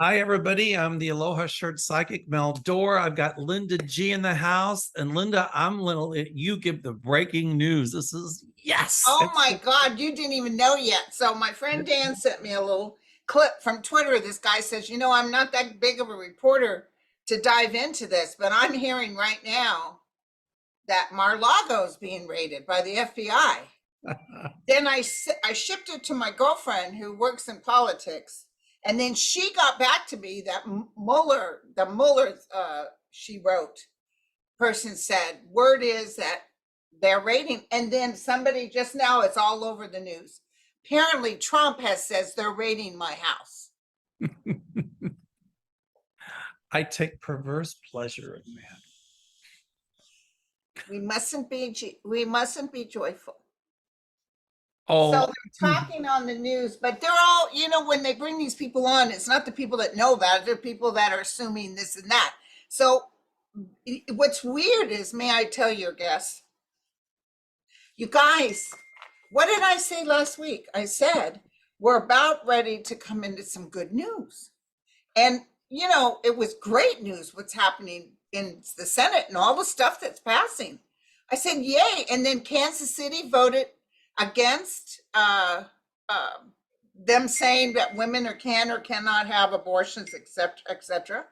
Hi, everybody. I'm the Aloha Shirt Psychic Mel Dore. I've got Linda G in the house. And Linda, I'm going to let you give the breaking news. This is, yes. Oh my God, you didn't even know yet. So my friend Dan sent me a little clip from Twitter. This guy says, I'm not that big of a reporter to dive into this, but I'm hearing right now that Mar-a-Lago is being raided by the FBI. Then I shipped it to my girlfriend who works in politics. And then she got back to me that Mueller, she wrote, person said, word is that they're raiding. And then somebody just now, it's all over the news. Apparently Trump says they're raiding my house. I take perverse pleasure in that. We mustn't be joyful. Oh, so they're talking on the news, but they're all, when they bring these people on, it's not the people that know about it, they're people that are assuming this and that. So what's weird is, may I tell your guests, you guys, what did I say last week? I said, we're about ready to come into some good news. And, it was great news what's happening in the Senate and all the stuff that's passing. I said, yay. And then Kansas City voted against them saying that women can or cannot have abortions, etc.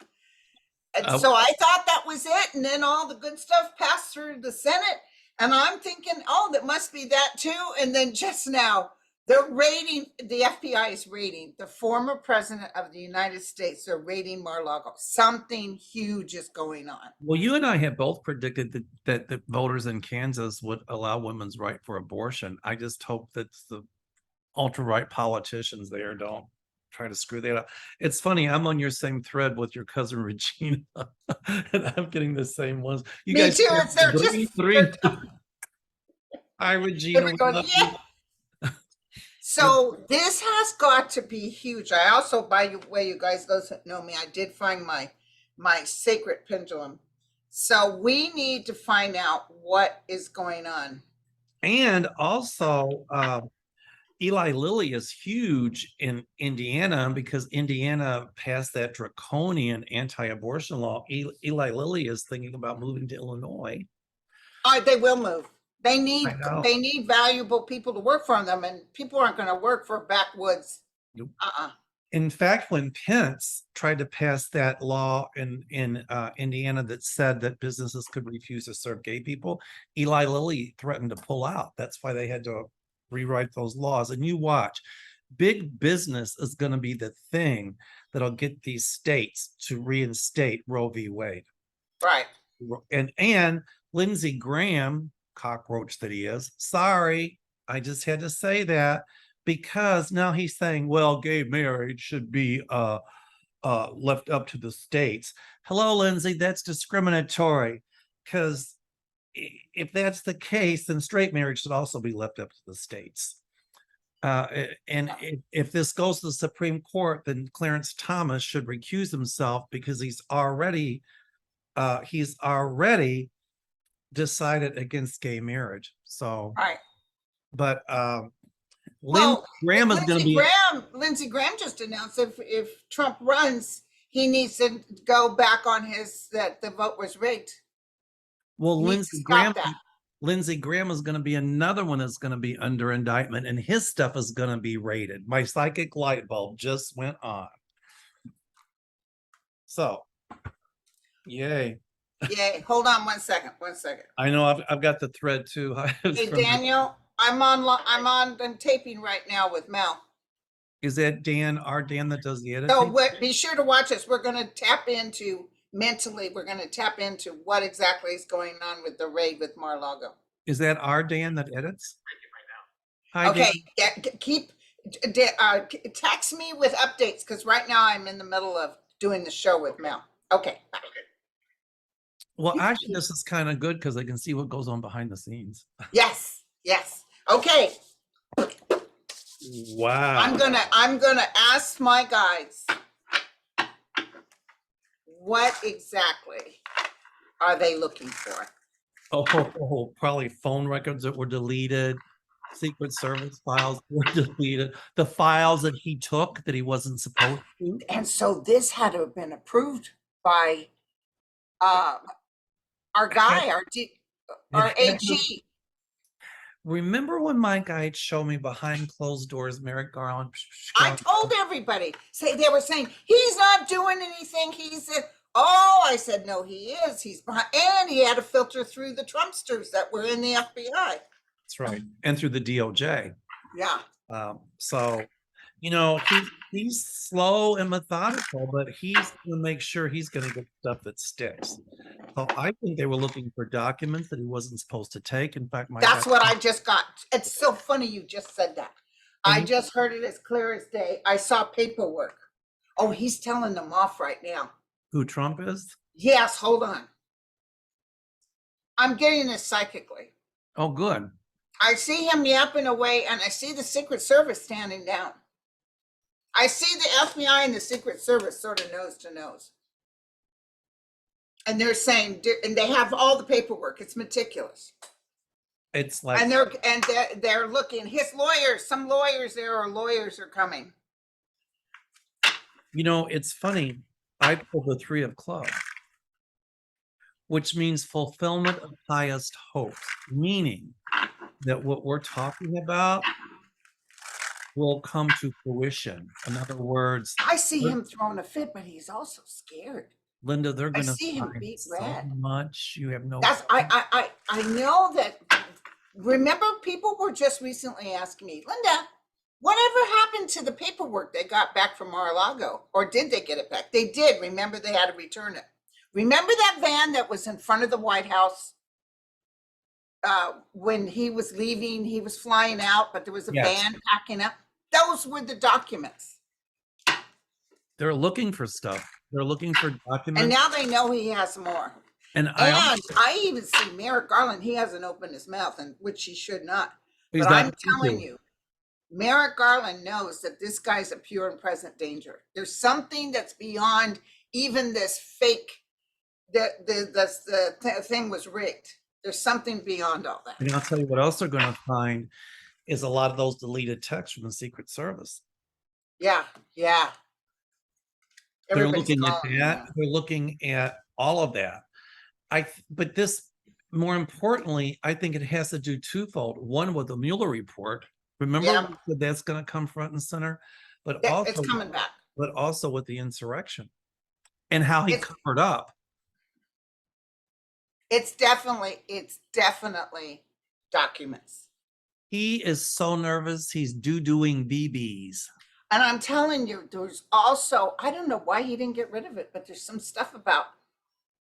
And so I thought that was it. And then all the good stuff passed through the Senate. And I'm thinking, oh, that must be that too. And then just now, they're raiding, the FBI is raiding the former president of the United States. They're raiding Mar-a-Lago. Something huge is going on. Well, you and I have both predicted that the voters in Kansas would allow women's right for abortion. I just hope that the ultra-right politicians there don't try to screw that up. It's funny, I'm on your same thread with your cousin Regina, and I'm getting the same ones. You Me guys too. It's they're three. Hi, Regina. So this has got to be huge. I also, by the way, you guys, those that know me, I did find my sacred pendulum. So we need to find out what is going on. And also, Eli Lilly is huge in Indiana because Indiana passed that draconian anti-abortion law. Eli Lilly is thinking about moving to Illinois. They will move. They need valuable people to work for them, and people aren't going to work for backwoods. Nope. In fact, when Pence tried to pass that law in Indiana that said that businesses could refuse to serve gay people, Eli Lilly threatened to pull out. That's why they had to rewrite those laws. And you watch, big business is going to be the thing that'll get these states to reinstate Roe v. Wade. Right. And Lindsey Graham, cockroach that he is, sorry, I just had to say that, because now he's saying, well, gay marriage should be left up to the states. Hello, Lindsey, that's discriminatory, because if that's the case, then straight marriage should also be left up to the states. And if this goes to the Supreme Court, then Clarence Thomas should recuse himself, because he's already decided against gay marriage. So, right. But Lindsey Graham is going to be. Lindsey Graham just announced if Trump runs, he needs to go back on that the vote was rigged. Well, Lindsey Graham is going to be another one that's going to be under indictment, and his stuff is going to be raided. My psychic light bulb just went on. So, yay. Yay. Hold on one second. I know I've got the thread too. Hey, Daniel, I'm taping right now with Mel. Is that our Dan that does the editing? So be sure to watch us. We're going to tap into what exactly is going on with the raid with Mar-a-Lago. Is that our Dan that edits? Hi, okay, text me with updates, because right now I'm in the middle of doing the show with Mel. Okay, bye. Well, actually, this is kind of good because I can see what goes on behind the scenes. Yes. Okay. Wow. I'm gonna ask my guides, what exactly are they looking for? Oh, probably phone records that were deleted. Secret Service files were deleted. The files that he took that he wasn't supposed to. And so this had to have been approved by uh, our guy, It our had to. AG. Remember when my guide showed me behind closed doors, Merrick Garland? I told everybody, they were saying, he's not doing anything. Oh, I said, no, he is. He's behind. And he had to filter through the Trumpsters that were in the FBI. That's right. And through the DOJ. Yeah. So, he's slow and methodical, but he's going to make sure he's going to get stuff that sticks. So I think they were looking for documents that he wasn't supposed to take. In fact, that's what I just got. It's so funny you just said that. I just heard it as clear as day. I saw paperwork. Oh, he's telling them off right now. Who Trump is? Yes, hold on. I'm getting this psychically. Oh, good. I see him yapping away, and I see the Secret Service standing down. I see the FBI and the Secret Service sort of nose to nose. And they're saying, and they have all the paperwork. It's meticulous. It's like, and they're looking. His lawyers, some lawyers there are coming. It's funny. I pulled the 3 of clubs, which means fulfillment of highest hopes, meaning that what we're talking about will come to fruition. In other words, I see him throwing a fit, but he's also scared. Linda, they're going to see him beat red. Much. You have no. That's I know that. Remember, people were just recently asking me, Linda, whatever happened to the paperwork they got back from Mar-a-Lago? Or did they get it back? They did. Remember, they had to return it. Remember that van that was in front of the White House when he was leaving? He was flying out, but there was a van packing up. Those were the documents. They're looking for stuff. They're looking for documents. And now they know he has more. And I even see Merrick Garland, he hasn't opened his mouth, and which he should not. But I'm telling you, Merrick Garland knows that this guy's a pure and present danger. There's something that's beyond even this fake, the thing was rigged. There's something beyond all that. And I'll tell you what else they're going to find is a lot of those deleted texts from the Secret Service. Yeah. They're looking at that. They're looking at all of that. But this, more importantly, I think it has to do twofold. One, with the Mueller report. Remember that that's going to come front and center, but also it's coming back. But also with the insurrection and how he covered up. It's definitely documents. He is so nervous. He's doing BBs. And I'm telling you, there's also, I don't know why he didn't get rid of it, but there's some stuff about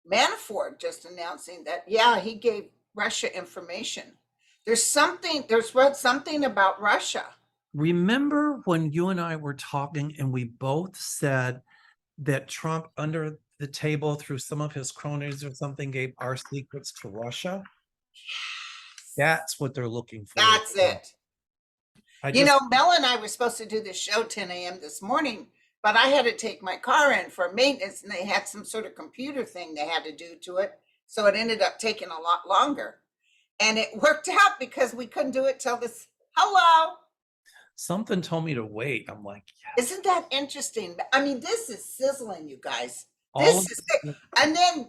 Manafort just announcing that, he gave Russia information. There's something about Russia. Remember when you and I were talking and we both said that Trump, under the table through some of his cronies or something, gave our secrets to Russia? Yes. That's what they're looking for. That's it. Mel and I were supposed to do this show 10 a.m. this morning, but I had to take my car in for maintenance, and they had some sort of computer thing they had to do to it. So it ended up taking a lot longer. And it worked out because we couldn't do it till this. Hello. Something told me to wait. I'm like, yes. Isn't that interesting? I mean, this is sizzling, you guys. And then,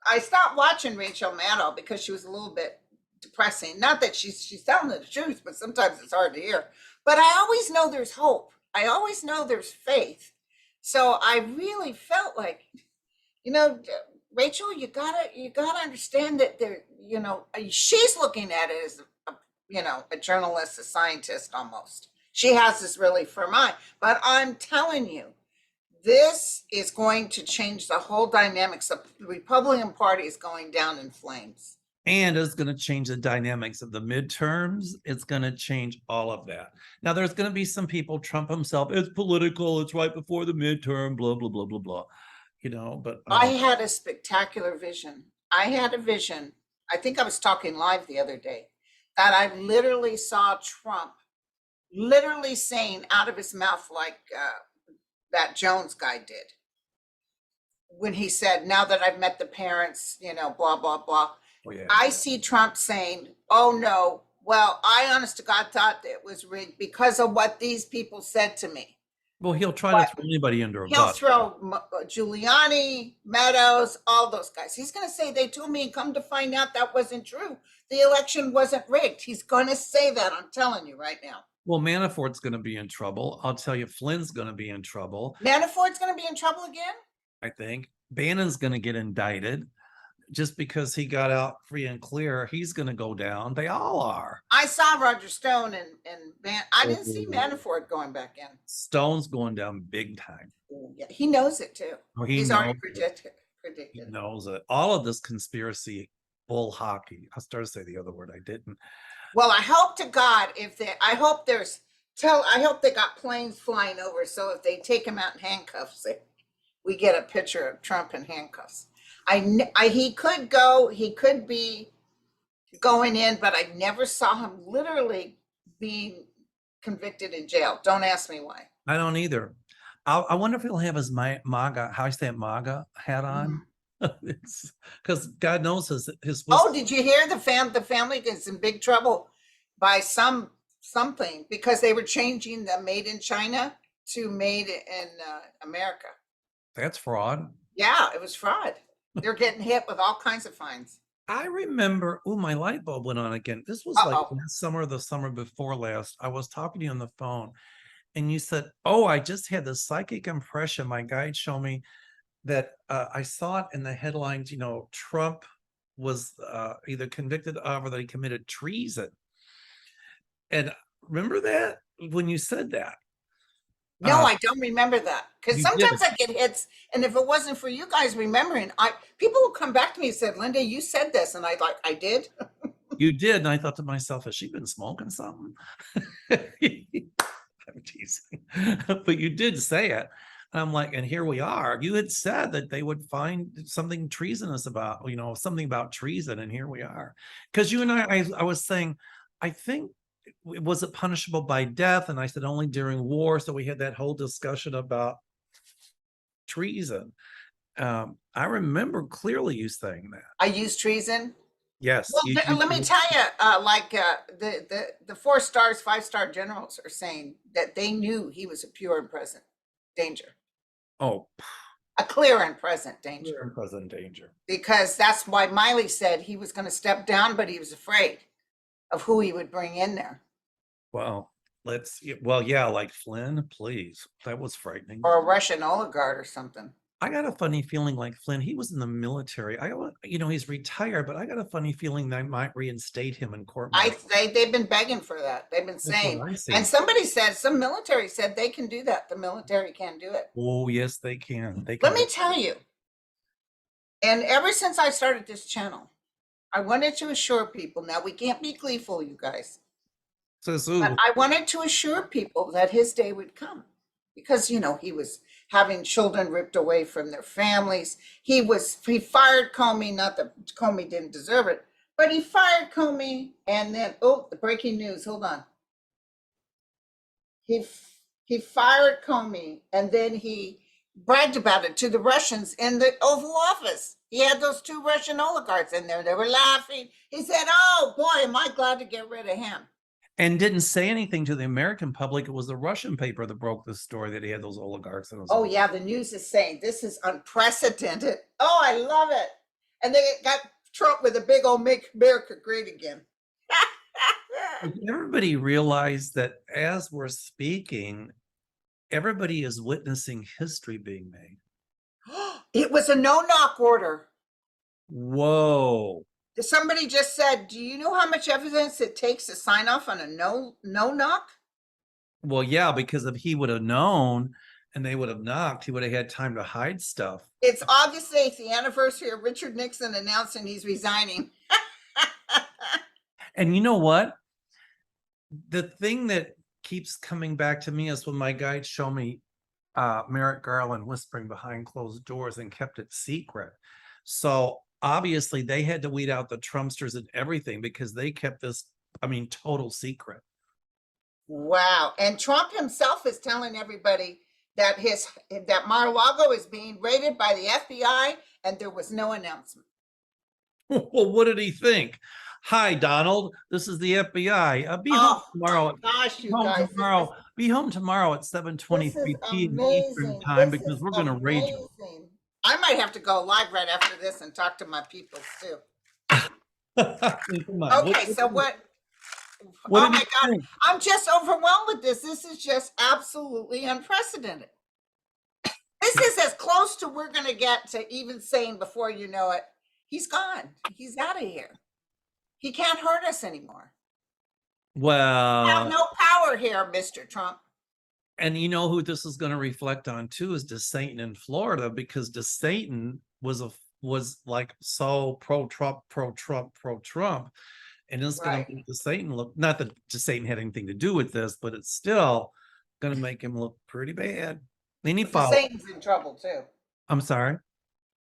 I stopped watching Rachel Maddow because she was a little bit depressing. Not that she's telling the truth, but sometimes it's hard to hear. But I always know there's hope. I always know there's faith. So I really felt like, Rachel, you gotta understand that she's looking at it as a journalist, a scientist almost. She has this really firm eye. But I'm telling you, this is going to change the whole dynamics of the Republican Party is going down in flames. And it's going to change the dynamics of the midterms. It's going to change all of that. Now, there's going to be some people, Trump himself, it's political, it's right before the midterm, blah, blah, blah, blah, blah. But I had a spectacular vision. I had a vision. I think I was talking live the other day that I literally saw Trump literally saying out of his mouth, like that Jones guy did, when he said, now that I've met the parents, blah, blah, blah. Oh, yeah. I see Trump saying, oh no, Well, I honest to God thought it was rigged because of what these people said to me. Well, he'll try But to throw anybody under a he'll bus. throw Giuliani, Meadows, all those guys. He's going to say they told me, and come to find out that wasn't true. The election wasn't rigged. He's going to say that. I'm telling you right now. Well, Manafort's going to be in trouble. I'll tell you, Flynn's going to be in trouble. Manafort's going to be in trouble again? I think Bannon's going to get indicted just because he got out free and clear. He's going to go down. They all are. I saw Roger Stone and I didn't see Manafort going back in. Stone's going down big time. Yeah, he knows it too. Oh, He's already predicted. He knows it. All of this conspiracy bull hockey. I started to say the other word. I didn't. Well, I hope to God I hope they got planes flying over. So if they take him out in handcuffs, we get a picture of Trump in handcuffs. He could be going in, but I never saw him literally being convicted in jail. Don't ask me why. I don't either. I wonder if he'll have his MAGA, how I say it, MAGA hat on. It's because God knows his. Oh, did you hear the family is in big trouble by something because they were changing the made in China to made in America. That's fraud. Yeah, it was fraud. They're getting hit with all kinds of fines. I remember, oh, my light bulb went on again. This was like last summer or the summer before last. I was talking to you on the phone and you said, oh, I just had this psychic impression. My guide showed me that I saw it in the headlines, Trump was either convicted of or that he committed treason. And remember that when you said that? No, I don't remember that because sometimes I get hits, and if it wasn't for you guys remembering, people will come back to me and said, "Linda, you said this," and I did. You did, and I thought to myself, has she been smoking something? I'm teasing, but you did say it. And I'm like, and here we are. You had said that they would find something treasonous about, something about treason, and here we are. Because you and I was saying, I think. Was it punishable by death? And I said only during war. So we had that whole discussion about treason. I remember clearly you saying that. I used treason. Yes. Well, let me tell you, the 4-star, 5-star generals are saying that they knew he was a pure and present danger. Oh, a clear and present danger. Clear and present danger. Because that's why Miley said he was going to step down, but he was afraid of who he would bring in there. Well, yeah, like Flynn, please. That was frightening. Or a Russian oligarch or something. I got a funny feeling like Flynn, he was in the military. He's retired, but I got a funny feeling they might reinstate him in court. They've been begging for that. They've been saying, and some military said they can do that. The military can do it. Oh, yes, they can. Let me tell you. And ever since I started this channel, I wanted to assure people, now we can't be gleeful, you guys. But I wanted to assure people that his day would come because, he was having children ripped away from their families. He fired Comey, not that Comey didn't deserve it, but he fired Comey. And then, the breaking news, hold on. He fired Comey and then he bragged about it to the Russians in the Oval Office. He had those 2 Russian oligarchs in there. They were laughing. He said, oh boy, am I glad to get rid of him. And didn't say anything to the American public. It was the Russian paper that broke the story that he had those oligarchs. Yeah, the news is saying this is unprecedented. Oh, I love it. And they got Trump with a big old "Make America Great Again." Everybody realized that as we're speaking, everybody is witnessing history being made. It was a no-knock order. Whoa. Somebody just said, do you know how much evidence it takes to sign off on a no-knock? Well, yeah, because if he would have known and they would have knocked, he would have had time to hide stuff. It's August 8th, the anniversary of Richard Nixon announcing he's resigning. And you know what? The thing that keeps coming back to me is when my guides show me Merrick Garland whispering behind closed doors and kept it secret. So obviously they had to weed out the Trumpsters and everything because they kept this, total secret. Wow. And Trump himself is telling everybody that that Mar-a-Lago is being raided by the FBI and there was no announcement. Well, what did he think? Hi, Donald. This is the FBI. Be home Oh tomorrow. my gosh, you Home guys, tomorrow. Be home tomorrow at this is 7:23 p.m. Eastern amazing. time This because is we're going to raid you. amazing. I might have to go live right after this and talk to my people too. Come on. Okay, so what? What Oh did my you God, think? I'm just overwhelmed with this. This is just absolutely unprecedented. This is as close to we're going to get to even saying before you know it, he's gone. He's out of here. He can't hurt us anymore. Have Well, no power here, Mr. Trump. and you know who this is going to reflect on too is DeSatan in Florida, because DeSatan was like so pro-Trump, pro-Trump, pro-Trump, and it's going Right. to make DeSatan look, not that DeSatan had anything to do with this, but it's still going to make him look pretty bad. Then he The followed. Satan's in trouble too. I'm sorry.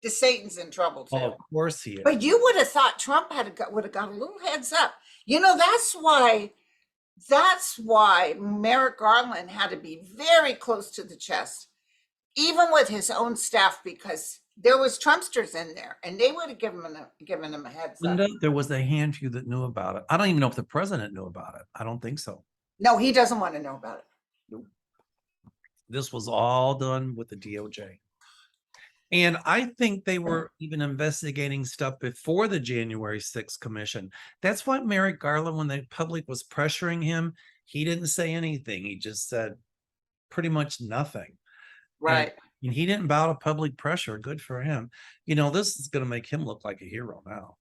The Satan's in trouble too. Oh, of course he is. But you would have thought Trump would have got a little heads up. You know, that's why Merrick Garland had to be very close to the chest, even with his own staff, because there was Trumpsters in there, and they would have given him a heads up. Linda, there was a handful that knew about it. I don't even know if the president knew about it. I don't think so. No, he doesn't want to know about it. This was all done with the DOJ. And I think they were even investigating stuff before the January 6th commission. That's why Merrick Garland, when the public was pressuring him, he didn't say anything. He just said pretty much nothing. Right. And he didn't bow to public pressure. Good for him. You know, this is going to make him look like a hero now.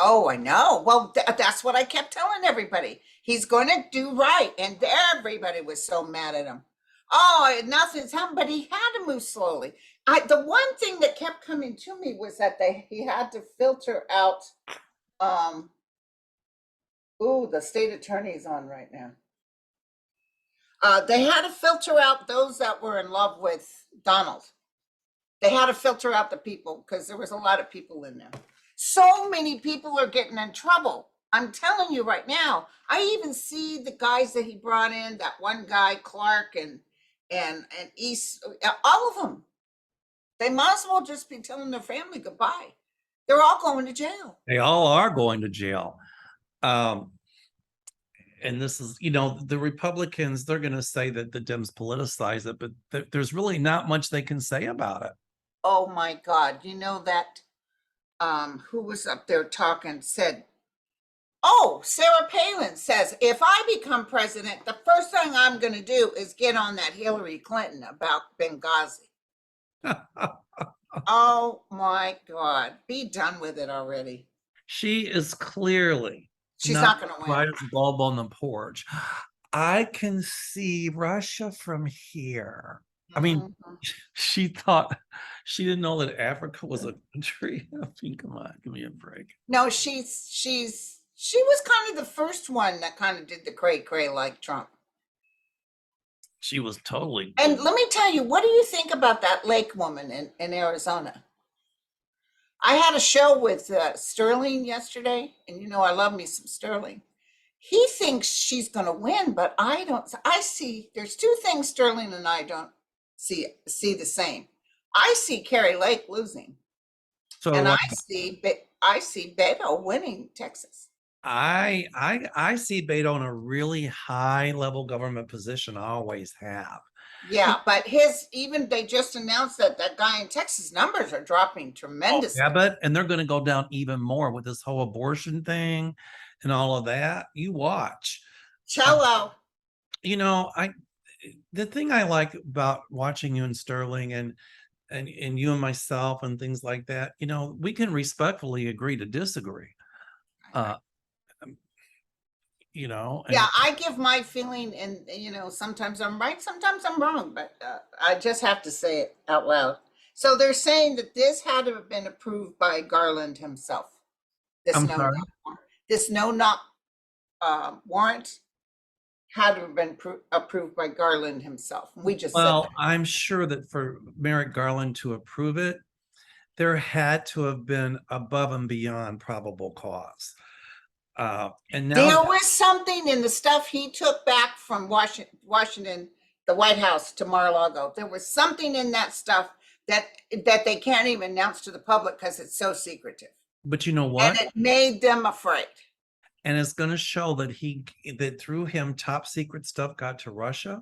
Oh, I know. Well, that's what I kept telling everybody. He's going to do right. And everybody was so mad at him. Oh, nothing's happened, but he had to move slowly. The one thing that kept coming to me was that he had to filter out, the state attorney's on right now. They had to filter out those that were in love with Donald. They had to filter out the people because there was a lot of people in there. So many people are getting in trouble. I'm telling you right now. I even see the guys that he brought in, that one guy, Clark and East, all of them. They might as well just be telling their family goodbye. They're all going to jail. They all are going to jail. And this is, you know, the Republicans, they're going to say that the Dems politicize it, but there's really not much they can say about it. Oh my God. You know that, who was up there talking said, oh, Sarah Palin says, if I become president, the first thing I'm going to do is get on that Hillary Clinton about Benghazi. Oh my God. Be done with it already. She is clearly She's not going to win. Right as a bulb on the porch. I can see Russia from here. I mean, she thought, she didn't know that Africa was a country. I mean, come on, give me a break. No, she was kind of the first one that kind of did the cray like Trump. She was totally. And let me tell you, what do you think about that Lake woman in Arizona? I had a show with Sterling yesterday, and you know I love me some Sterling. He thinks she's going to win, but I don't. I see there's two things Sterling and I don't see the same. I see Carrie Lake losing, So and I see Beto winning Texas. I see Beto in a really high level government position. I always have. Yeah, but they just announced that guy in Texas numbers are dropping tremendously. Yeah, but and they're going to go down even more with this whole abortion thing and all of that. You watch. Cello. You know, the thing I like about watching you and Sterling and you and myself and things like that, you know, we can respectfully agree to disagree. You know, yeah, I give my feeling, and you know, sometimes I'm right, sometimes I'm wrong, but I just have to say it out loud. So they're saying that this had to have been approved by Garland himself. This no-knock warrant had to have been approved by Garland himself. We just said that. I'm sure that for Merrick Garland to approve it, there had to have been above and beyond probable cause. And now there was something in the stuff he took back from Washington, the White House to Mar-a-Lago. There was something in that stuff that they can't even announce to the public because it's so secretive. But you know And what? it made them afraid. And it's going to show that that through him, top secret stuff got to Russia.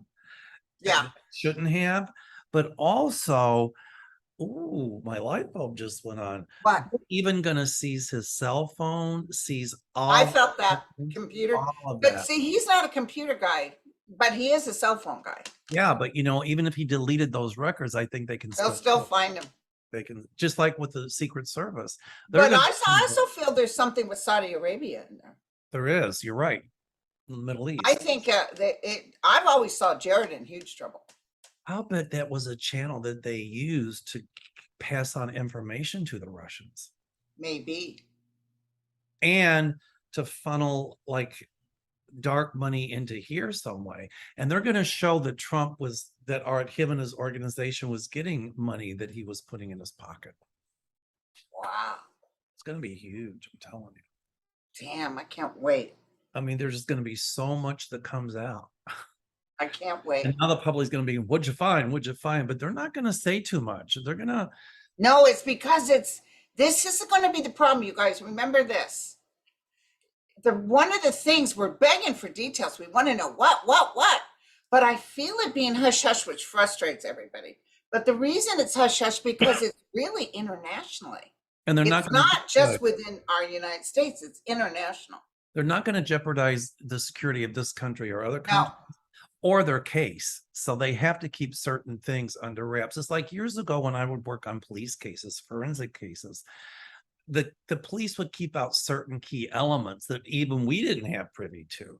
Yeah. And shouldn't have. But also, ooh, my light bulb just went on. But Even going to seize his cell phone, seize I all, felt that computer, all of but that. see, he's not a computer guy, but he is a cell phone guy. Yeah, but you know, even if he deleted those records, I think they can They'll still find him. they can, just like with the Secret Service. But I also feel there's something with Saudi Arabia in there. There is. You're right. In the Middle East. I think I've always saw Jared in huge trouble. I'll bet that was a channel that they used to pass on information to the Russians Maybe. and to funnel like dark money into here some way. And they're going to show that Trump was, that him and his organization was getting money that he was putting in his pocket. Wow. It's going to be huge. I'm telling you. Damn, I can't wait. I mean, there's just going to be so much that comes out. I can't wait. And now the public's going to be, what'd you find? What'd you find? But they're not going to say too much. They're going to. No, it's because this is going to be the problem, you guys. Remember this. One of the things we're begging for details. We want to know what. But I feel it being hush hush, which frustrates everybody. But the reason it's hush hush because it's really internationally. And they're it's not just within our United States. It's international. They're not going to jeopardize the security of this country or other countries or their case. So they have to keep certain things under wraps. It's like years ago when I would work on police cases, forensic cases, the police would keep out certain key elements that even we didn't have privy to.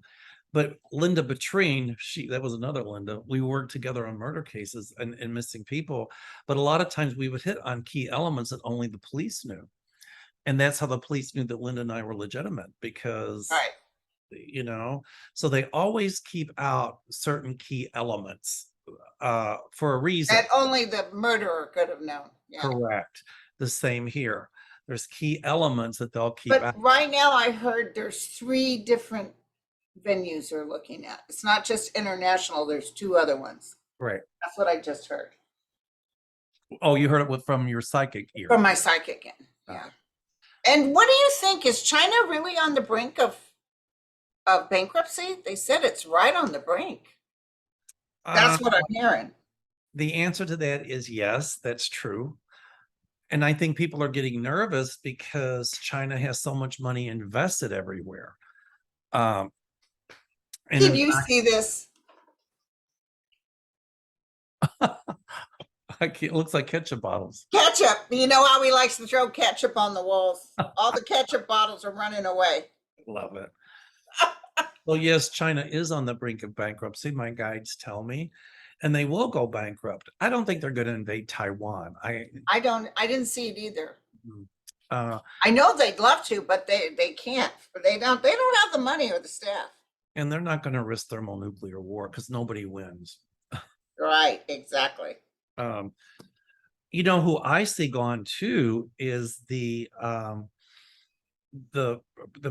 But Linda Batrine, that was another Linda, we worked together on murder cases and missing people. But a lot of times we would hit on key elements that only the police knew. And that's how the police knew that Linda and I were legitimate because, you know, so they always keep out certain key elements for a reason. That only the murderer could have known. Yeah. Correct. The same here. There's key elements that they'll keep out. Right now I heard there's 3 different venues they're looking at. It's not just international. There's 2 other ones. Right. That's what I just heard. Oh, you heard it from your psychic ear. From my psychic ear. Yeah. And what do you think? Is China really on the brink of bankruptcy? They said it's right on the brink. That's what I'm hearing. The answer to that is yes, that's true. And I think people are getting nervous because China has so much money invested everywhere. And did you see this? It looks like ketchup bottles. Ketchup. You know how he likes to throw ketchup on the walls? All the ketchup bottles are running away. Love it. Well, yes, China is on the brink of bankruptcy. My guides tell me, and they will go bankrupt. I don't think they're going to invade Taiwan. I didn't see it either. I know they'd love to, but they can't. They don't have the money or the staff. And they're not going to risk thermonuclear war because nobody wins. Right, exactly. You know who I see gone too is the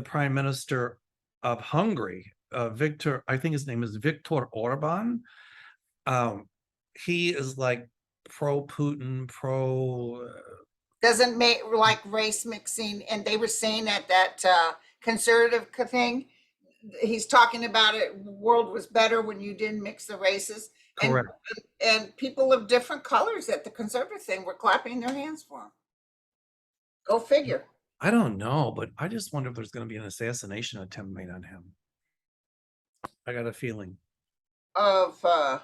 prime minister of Hungary, Victor. I think his name is Viktor Orban. He is like pro-Putin, doesn't make like race mixing, and they were saying at that conservative thing. He's talking about it. World was better when you didn't mix the races. Correct. And people of different colors at the conservative thing were clapping their hands for him. Go figure. I don't know, but I just wonder if there's going to be an assassination attempt made on him. I got a feeling. Of the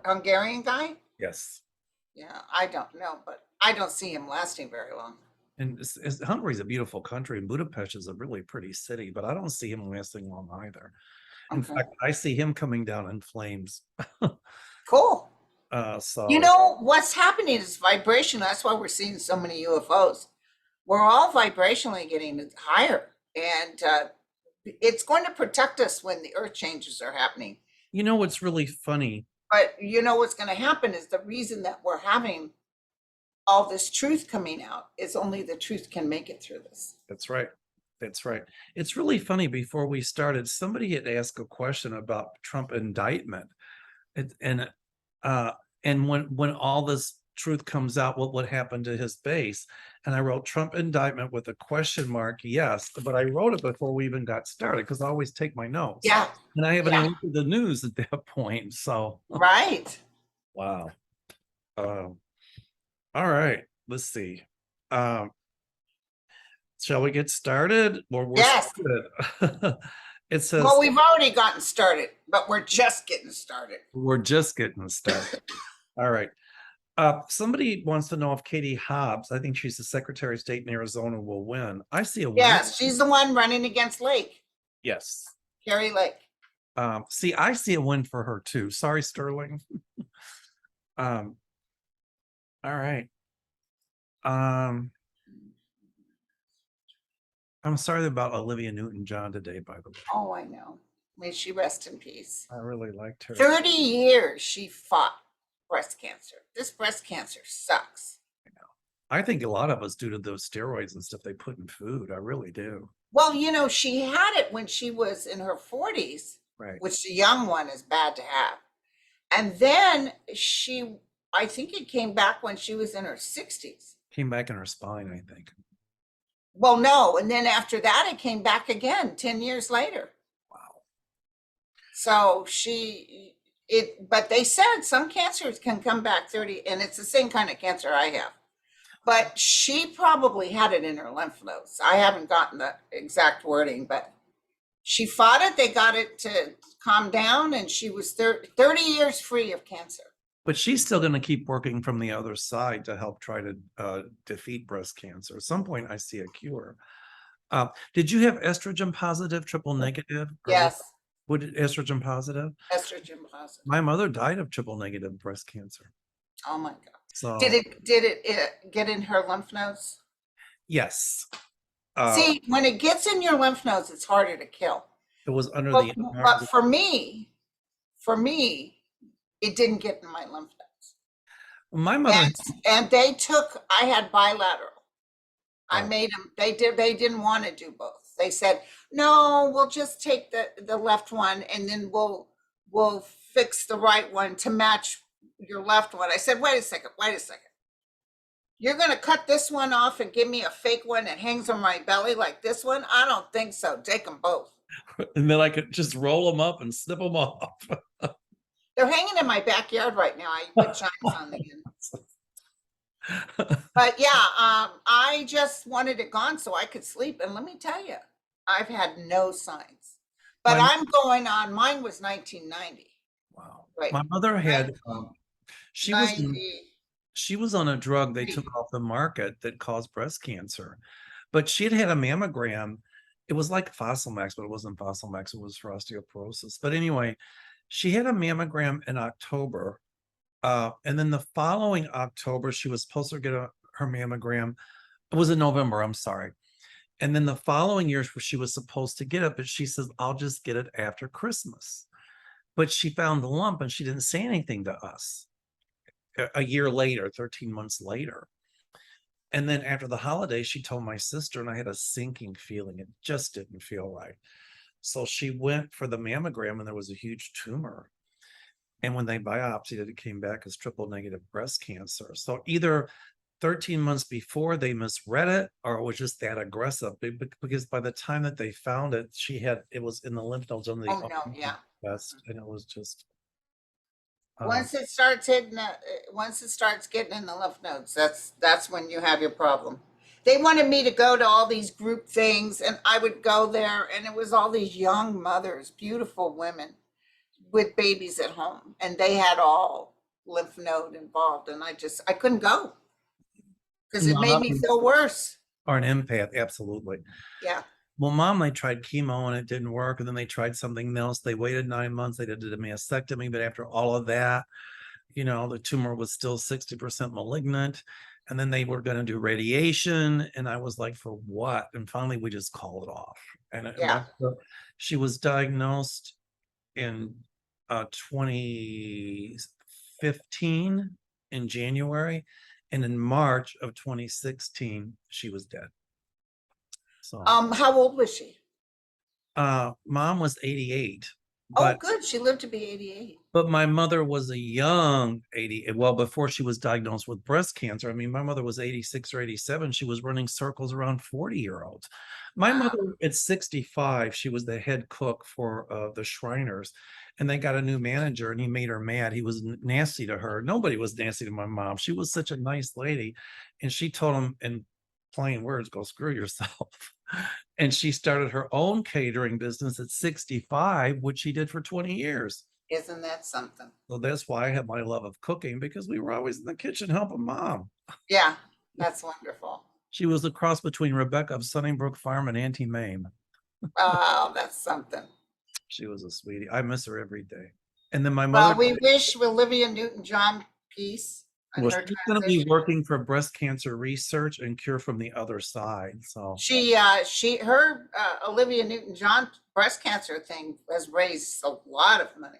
Hungarian guy? Yes. Yeah, I don't know, but I don't see him lasting very long. And Hungary's a beautiful country, and Budapest is a really pretty city, but I don't see him lasting long either. In fact, I see him coming down in flames. Cool. So you know what's happening is vibration. That's why we're seeing so many UFOs. We're all vibrationally getting higher, and it's going to protect us when the earth changes are happening. You know what's really funny? But you know what's going to happen is the reason that we're having all this truth coming out is only the truth can make it through this. That's right. That's right. It's really funny. Before we started, somebody had asked a question about Trump indictment, and when all this truth comes out, what would happen to his base? And I wrote Trump indictment with a question mark, yes, but I wrote it before we even got started because I always take my notes. Yeah. And I haven't Yeah. even looked at the news at that point. So Right. wow. All right, let's see. Shall we get started? Or we're Yes. started. It says Well, we've already gotten started, but we're just getting started. we're just getting started. All right. Somebody wants to know if Katie Hobbs, I think she's the Secretary of State in Arizona, will win. I see a win. Yes, she's the one running against Lake, Yes. Carrie Lake. See, I see a win for her too. Sorry, Sterling. All right. I'm sorry about Olivia Newton-John today, by the way. Oh, I know. May she rest in peace. I really liked her. 30 years she fought breast cancer. This breast cancer sucks. I think a lot of us due to those steroids and stuff they put in food. I really do. Well, you know, she had it when she was in her 40s, Right. which the young one is bad to have. And then I think it came back when she was in her 60s. Came back in her spine, I think. Well, no. And then after that, it came back again 10 years later. Wow. So but they said some cancers can come back 30, and it's the same kind of cancer I have. But she probably had it in her lymph nodes. I haven't gotten the exact wording, but she fought it. They got it to calm down, and she was 30 years free of cancer. But she's still going to keep working from the other side to help try to defeat breast cancer. At some point, I see a cure. Did you have estrogen positive, triple negative? Yes. What estrogen positive? Estrogen positive. My mother died of triple negative breast cancer. Oh my God. So Did it get in her lymph nodes? yes. See, when it gets in your lymph nodes, it's harder to kill. It was under But for me, it didn't get in my lymph nodes. My mother And I had bilateral. I Oh. made them, they didn't want to do both. They said, no, we'll just take the left one and then we'll fix the right one to match your left one. I said, wait a second. You're going to cut this one off and give me a fake one that hangs on my belly like this one? I don't think so. Take them both. And then I could just roll them up and snip them off. They're hanging in my backyard right now. I put chimes on the end. But yeah, I just wanted it gone so I could sleep. And let me tell you, I've had no signs. But I'm going on. Mine was 1990. Wow. Right. My mother had she was on a drug they took off the market that caused breast cancer, but she had a mammogram. It was like Fossilmax, but it wasn't Fossilmax. It was for osteoporosis. But anyway, she had a mammogram in October. And then the following October, she was supposed to get her mammogram. It was in November, I'm sorry. And then the following year, she was supposed to get it, but she says, I'll just get it after Christmas. But she found the lump and she didn't say anything to us a year later, 13 months later. And then after the holiday, she told my sister, and I had a sinking feeling. It just didn't feel right. So she went for the mammogram and there was a huge tumor. And when they biopsied it, it came back as triple negative breast cancer. So either 13 months before they misread it, or it was just that aggressive, because by the time that they found it, it was in the lymph nodes on the chest, and it was just once it starts getting in the lymph nodes, that's when you have your problem. They wanted me to go to all these group things, and I would go there, and it was all these young mothers, beautiful women with babies at home, and they had all lymph node involved, and I couldn't go because it made me feel worse. Or an empath, absolutely. Yeah. Well, Mom, they tried chemo and it didn't work, and then they tried something else. They waited 9 months. They did a mastectomy, but after all of that, the tumor was still 60% malignant, and then they were going to do radiation, and I was like, for what? And finally, we just called it off. And she was diagnosed in 2015 in January, and in March of 2016 she was dead. So how old was she? Mom was 88, Oh, But good. She lived to be 88. but my mother was a young 80, well, before she was diagnosed with breast cancer. I mean, my mother was 86 or 87. She was running circles around 40-year-olds. My Wow. mother, at 65, she was the head cook for the Shriners, and they got a new manager, and he made her mad. He was nasty to her. Nobody was nasty to my mom. She was such a nice lady. And she told him in plain words, go screw yourself. And she started her own catering business at 65, which she did for 20 years. Isn't that something? So that's why I have my love of cooking, because we were always in the kitchen helping mom. Yeah, that's wonderful. She was a cross between Rebecca of Sunnybrook Farm and Auntie Mame. Oh, that's something. She was a sweetie. I miss her every day. And then my Well, mother, we wish Olivia Newton-John peace in well, her she's going to be transition. working for breast cancer research and cure from the other side. So Olivia Newton-John breast cancer thing has raised a lot of money.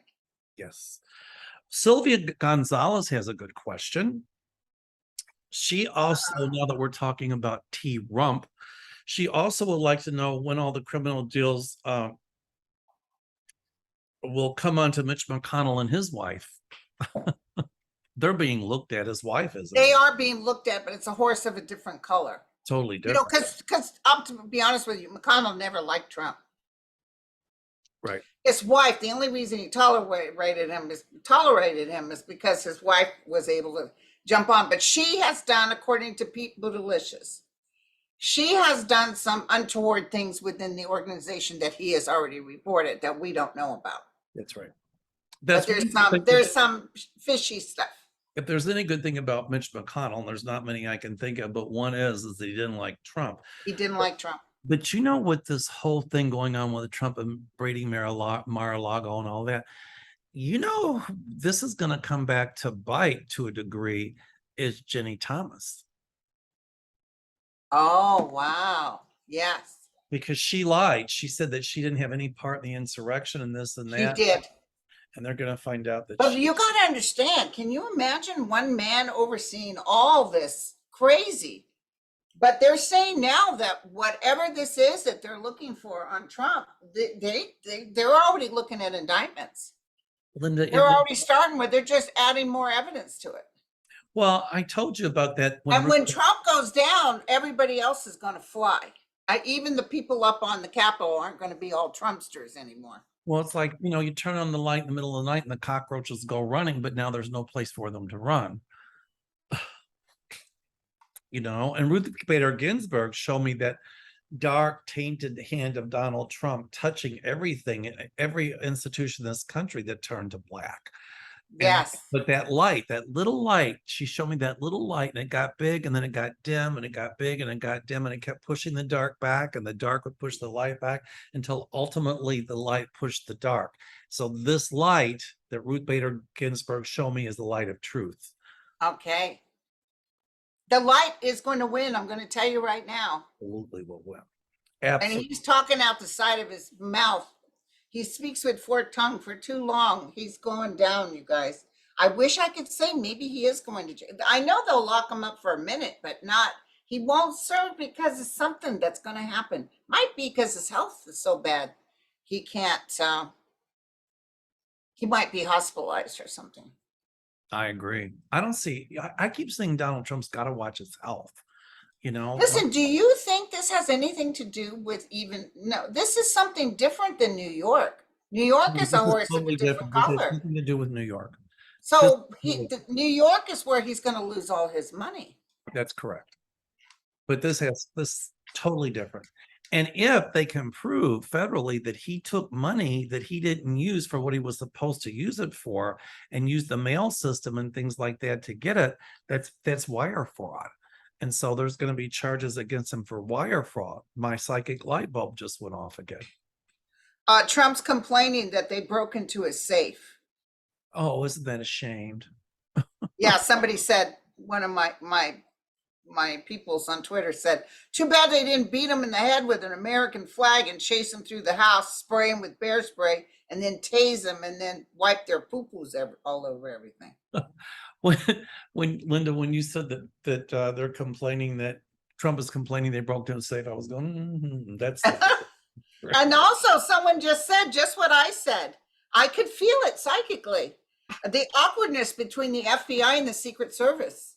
yes. Sylvia Gonzalez has a good question. She also, now that we're talking about T Rump, she also would like to know when all the criminal deals will come on to Mitch McConnell and his wife. They're being looked at. His wife is. They are being looked at, but it's a horse of a different color. Totally You know, different. because to be honest with you, McConnell never liked Trump. Right. His wife, the only reason he tolerated him is because his wife was able to jump on. But she has done, according to Pete Buttigieg, she has done some untoward things within the organization that he has already reported that we don't know about. That's right. But there's some fishy stuff. If there's any good thing about Mitch McConnell, and there's not many I can think of, but one is that he didn't like Trump. He didn't like Trump. But you know what, this whole thing going on with Trump and Brady Mar-a-Lago and all that, you know, this is going to come back to bite to a degree, is Jenny Thomas. Oh, wow. Yes. Because she lied. She said that she didn't have any part in the insurrection and this and that. She did. And they're going to find out that. But you got to understand, can you imagine one man overseeing all this crazy? But they're saying now that whatever this is that they're looking for on Trump, they're already looking at indictments. Linda, they're already starting with, they're just adding more evidence to it. Well, I told you about that. When Trump goes down, everybody else is going to fly. Even the people up on the Capitol aren't going to be all Trumpsters anymore. Well, it's like, you know, you turn on the light in the middle of the night and the cockroaches go running, but now there's no place for them to run. You know, and Ruth Bader Ginsburg showed me that dark, tainted hand of Donald Trump touching everything, every institution in this country that turned to black. Yes. But that light, that little light, she showed me that little light, and it got big, and then it got dim, and it got big, and it got dim, and it kept pushing the dark back, and the dark would push the light back until ultimately the light pushed the dark. So this light that Ruth Bader Ginsburg showed me is the light of truth. Okay. The light is going to win. I'm going to tell you right now. Absolutely will win. Absolutely. And he's talking out the side of his mouth. He speaks with forked tongue for too long. He's going down, you guys. I wish I could say maybe he is going to jail. I know they'll lock him up for a minute, but not, he won't serve because it's something that's going to happen. Might be because his health is so bad. He can't, he might be hospitalized or something. I agree. I don't see, I keep saying Donald Trump's got to watch his health. You know, listen, do you think this has anything to do with no, this is something different than New York. New York is a horse of a different color. It has nothing to do with New York. So New York is where he's going to lose all his money. That's correct. But this totally different. And if they can prove federally that he took money that he didn't use for what he was supposed to use it for, and use the mail system and things like that to get it, that's wire fraud. And so there's going to be charges against him for wire fraud. My psychic light bulb just went off again. Trump's complaining that they broke into his safe. Oh, isn't that ashamed? Yeah, somebody said, one of my peoples on Twitter said, too bad they didn't beat him in the head with an American flag and chase him through the house, spray him with bear spray, and then tase him and then wipe their poo-poos all over everything. When Linda, when you said that they're complaining that Trump is complaining they broke down safe, I was going, that's. And also someone just said just what I said. I could feel it psychically. The awkwardness between the FBI and the Secret Service.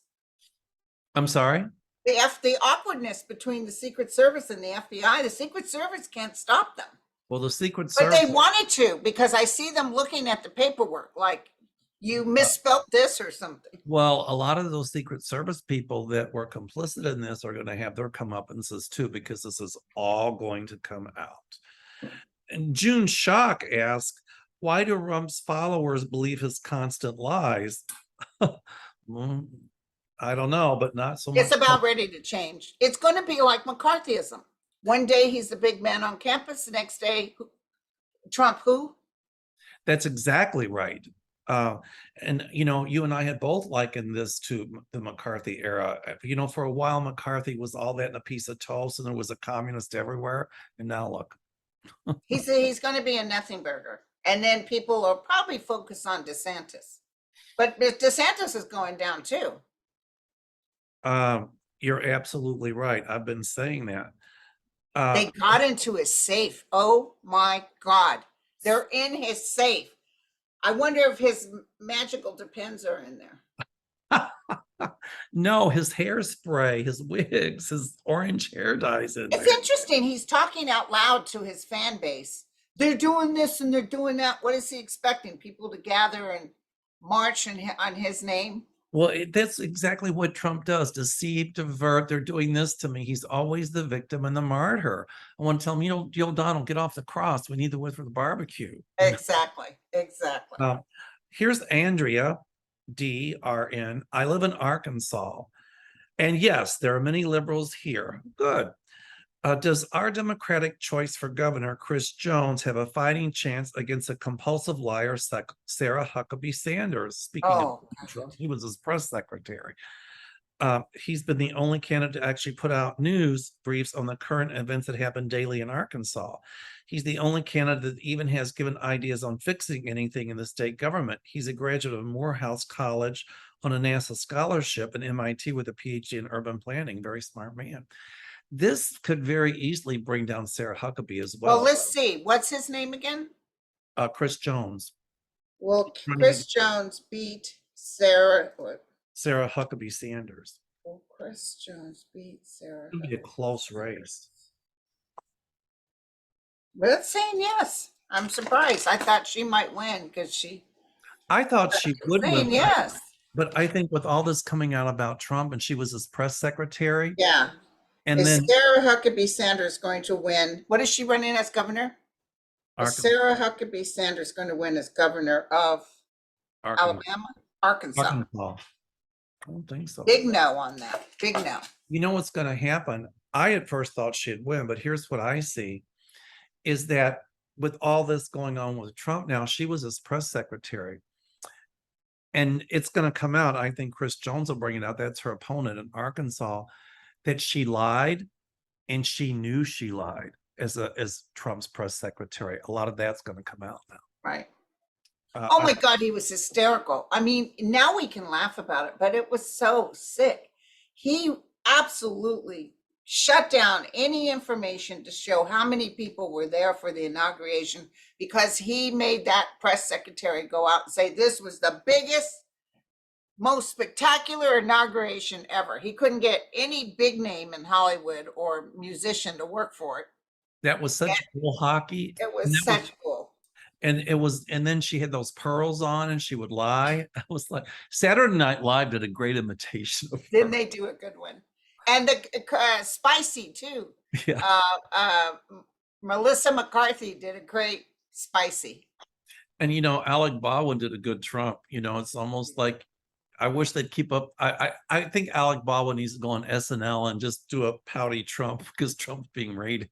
I'm sorry. The awkwardness between the Secret Service and the FBI. The Secret Service can't stop them. Well, the Secret But Service. they wanted to, because I see them looking at the paperwork like you misspelled this or something. Well, a lot of those Secret Service people that were complicit in this are going to have their comeuppances too, because this is all going to come out. And June Shock asked, why do Trump's followers believe his constant lies? I don't know, but not so much. It's about ready to change. It's going to be like McCarthyism. One day he's the big man on campus, the next day, Trump who? That's exactly right. And, you know, you and I had both likened this to the McCarthy era. You know, for a while, McCarthy was all that in a piece of toast, and there was a communist everywhere. And now look. He's going to be a nothing burger. And then people will probably focus on DeSantis. But DeSantis is going down too. You're absolutely right. I've been saying that. They got into his safe. Oh my God. They're in his safe. I wonder if his magical Depends are in there. No, his hairspray, his wigs, his orange hair dyes in It's there. interesting. He's talking out loud to his fan base. They're doing this and they're doing that. What is he expecting? People to gather and march on his name? Well, that's exactly what Trump does. Deceive, divert. They're doing this to me. He's always the victim and the martyr. I want to tell him, you know, Joe Donald, get off the cross. We need the wood for the barbecue. Exactly. Exactly. Here's Andrea, DRN. I live in Arkansas. And yes, there are many liberals here. Good. Does our Democratic choice for governor, Chris Jones, have a fighting chance against a compulsive liar, Sarah Huckabee Sanders? Speaking of Trump, he was his press secretary. He's been the only candidate to actually put out news briefs on the current events that happen daily in Arkansas. He's the only candidate that even has given ideas on fixing anything in the state government. He's a graduate of Morehouse College on a NASA scholarship and MIT with a PhD in urban planning. Very smart man. This could very easily bring down Sarah Huckabee as well. Well, let's see. What's his name again? Chris Jones. Will Chris Jones beat Sarah? What? Sarah Huckabee Sanders. Will Chris Jones beat Sarah? It'll be a close race. But it's saying yes. I'm surprised. I thought she might win because I thought she would win. Yes. But I think with all this coming out about Trump, and she was his press secretary. Yeah. And is then Sarah Huckabee Sanders going to win? What is she running as governor? Is Sarah Huckabee Sanders going to win as governor of Alabama? Arkansas. I don't think so. Big no on that. Big no. You know what's going to happen? I at first thought she'd win, but here's what I see is that with all this going on with Trump now, she was his press secretary. And it's going to come out. I think Chris Jones will bring it out. That's her opponent in Arkansas, that she lied, and she knew she lied as Trump's press secretary. A lot of that's going to come out now. Right. Oh my God, he was hysterical. I mean, now we can laugh about it, but it was so sick. He absolutely shut down any information to show how many people were there for the inauguration, because he made that press secretary go out and say this was the biggest, most spectacular inauguration ever. He couldn't get any big name in Hollywood or musician to work for it. That was such cool hockey. It was such cool. And it was, and then she had those pearls on and she would lie. I was like, Saturday Night Live did a great imitation of her. Didn't they do a good one? And the spicy too. Yeah. Melissa McCarthy did a great spicy. And you know, Alec Baldwin did a good Trump. You know, it's almost like I wish they'd keep up. I think Alec Baldwin needs to go on SNL and just do a pouty Trump because Trump's being raided.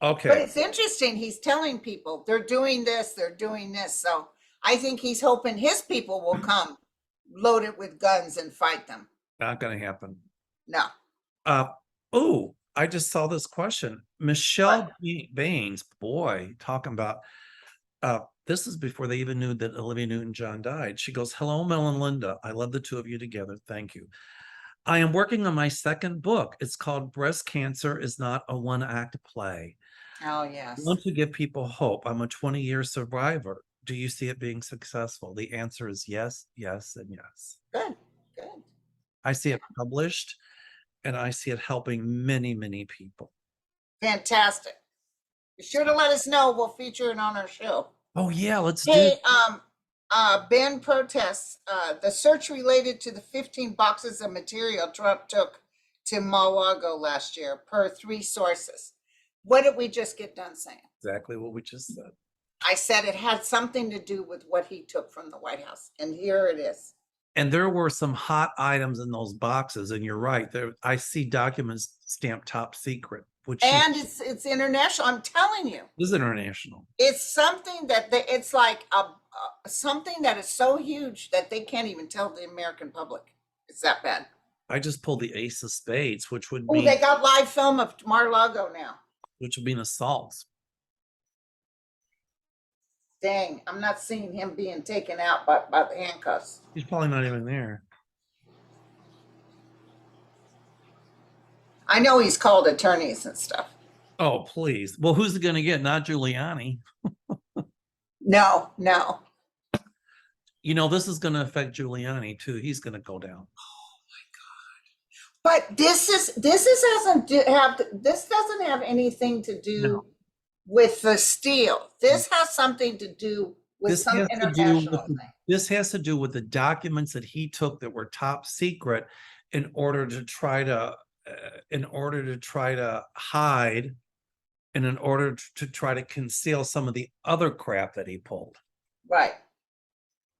Okay. But it's interesting. He's telling people they're doing this, they're doing this. So I think he's hoping his people will come loaded with guns and fight them. Not going to happen. No. Oh, I just saw this question. Michelle Baines, boy, talking about, this is before they even knew that Olivia Newton-John died. She goes, hello, Mel and Linda. I love the two of you together. Thank you. I am working on my second book. It's called Breast Cancer is Not a One-Act Play. Oh, I yes. want to give people hope. I'm a 20-year survivor. Do you see it being successful? The answer is yes, yes, and yes. Good, good. I see it published, and I see it helping many, many people. Fantastic. Be sure to let us know. We'll feature it on our show. Oh yeah, let's do. Hey, Ben protests, the search related to the 15 boxes of material Trump took to Mar-a-Lago last year, per 3 sources. What did we just get done saying? Exactly what we just said. I said it had something to do with what he took from the White House, and here it is. And there were some hot items in those boxes, and you're right. There, I see documents stamped top secret, which And it's international. I'm telling you, is international. it's something that it's like something that is so huge that they can't even tell the American public. It's that bad. I just pulled the ace of spades, which would Oh, mean they got live film of Mar-a-Lago now. which would be an assault. Dang, I'm not seeing him being taken out by the handcuffs. He's probably not even there. I know he's called attorneys and stuff. Oh, please. Well, who's it going to get? Not Giuliani. No, no. You know, this is going to affect Giuliani too. He's going to go down. But this doesn't have anything to do No. with the steal. This has something to do with This some has to do international with thing. this has to do with the documents that he took that were top secret in order to try to hide and in order to try to conceal some of the other crap that he pulled. Right.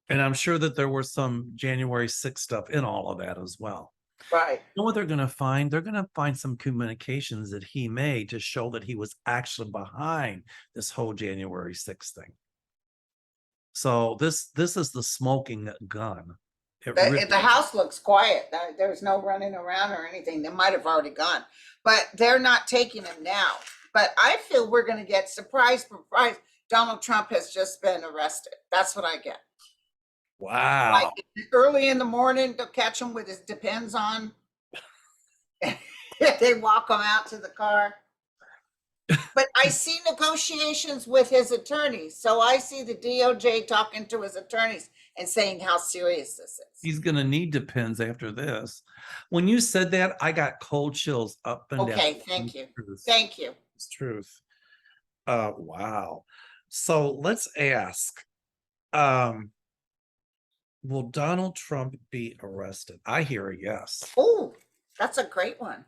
And I'm sure that there was some January 6th stuff in all of that as well. Right. You know what they're going to find? They're going to find some communications that he made to show that he was actually behind this whole January 6th thing. So this is the smoking gun. The house looks quiet. There's no running around or anything. They might have already gone, but they're not taking him now. But I feel we're going to get surprise. Donald Trump has just been arrested. That's what I get. Wow. Like early in the morning, they'll catch him with his Depends on. They walk him out to the car. But I see negotiations with his attorneys. So I see the DOJ talking to his attorneys and saying how serious this is. He's going to need Depends after this. When you said that, I got cold chills up and down. Okay, thank you. Thank you. It's truth. Wow. So let's ask, will Donald Trump be arrested? I hear a yes. Oh, that's a great one.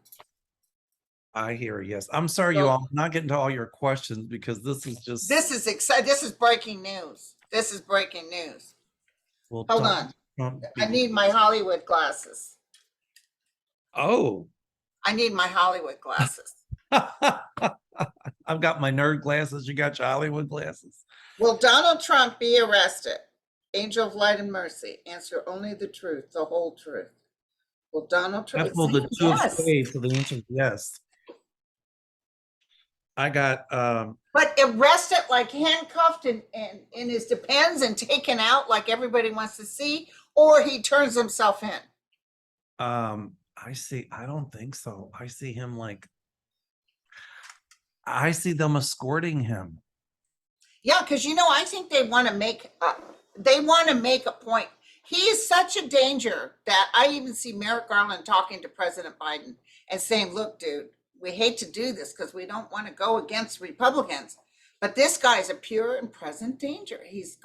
I hear a yes. I'm sorry, you all, I'm not getting to all your questions because this is just. This is exciting. This is breaking news. This is breaking news. Will Hold Donald on. Trump I need my Hollywood glasses. Oh. I need my Hollywood glasses. I've got my nerd glasses. You got your Hollywood glasses. Will Donald Trump be arrested? Angel of Light and Mercy. Answer only the truth, the whole truth. Will Donald Trump? That's the two of Yes. spades, so the answer is yes. I got But arrested, like handcuffed and in his Depends and taken out like everybody wants to see, or he turns himself in. I don't think so. I see him like I see them escorting him. Yeah, because I think they want to make a point. He is such a danger that I even see Merrick Garland talking to President Biden and saying, look, dude, we hate to do this because we don't want to go against Republicans, but this guy is a pure and present danger. He's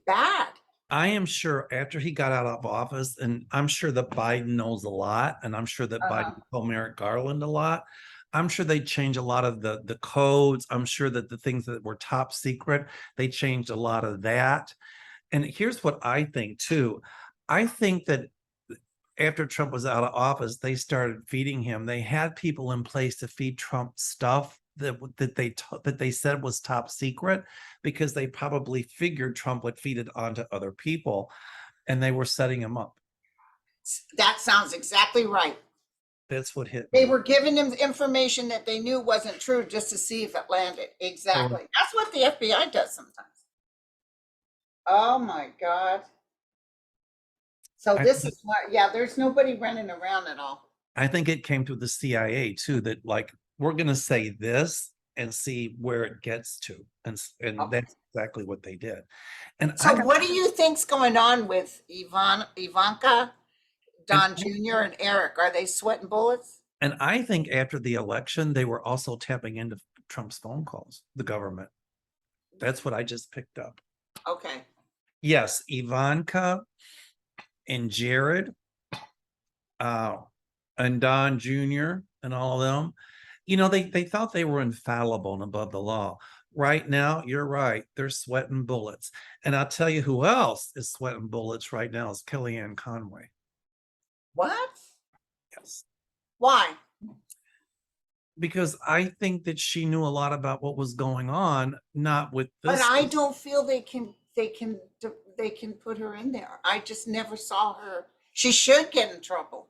bad. I am sure after he got out of office, and I'm sure that Biden knows a lot, and I'm sure that Biden told Merrick Garland a lot. I'm sure they changed a lot of the codes. I'm sure that the things that were top secret, they changed a lot of that. And here's what I think too. I think that after Trump was out of office, they started feeding him. They had people in place to feed Trump stuff that they said was top secret because they probably figured Trump would feed it onto other people, and they were setting him up. That sounds exactly right. That's what hit. They were giving him information that they knew wasn't true just to see if it landed. Exactly. That's what the FBI does sometimes. Oh my God. So this is why, yeah, there's nobody running around at all. I think it came through the CIA too, that like, we're going to say this, and see where it gets to. And Okay. that's exactly what they did. And So what do you think's going on with Ivanka, and, Don Jr., and Eric? Are they sweating bullets? and I think after the election, they were also tapping into Trump's phone calls, the government. That's what I just picked up. Okay. Yes, Ivanka and Jared, and Don Jr. and all of them, they thought they were infallible and above the law. Right now, you're right. They're sweating bullets. And I'll tell you who else is sweating bullets right now is Kellyanne Conway. What? Yes. Why? Because I think that she knew a lot about what was going on, not with this. But I don't feel they can put her in there. I just never saw her. She should get in trouble.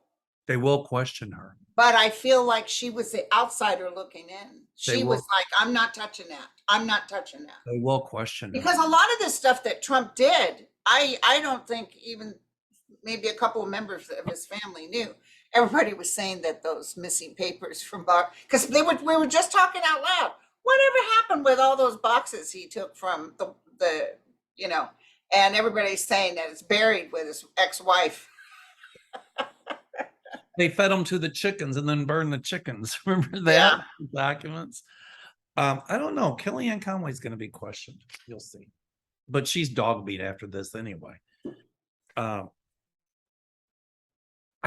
They will question her. But I feel like she was the outsider looking in. She was like, I'm not touching that. I'm not touching that. They will question her. Because a lot of the stuff that Trump did, I don't think even maybe a couple of members of his family knew. Everybody was saying that those missing papers from because we were just talking out loud. Whatever happened with all those boxes he took from the and everybody's saying that it's buried with his ex-wife. They fed them to the chickens and then burned the chickens. Remember that? Yeah. Documents. I don't know. Kellyanne Conway's going to be questioned. You'll see. But she's dog beat after this anyway. I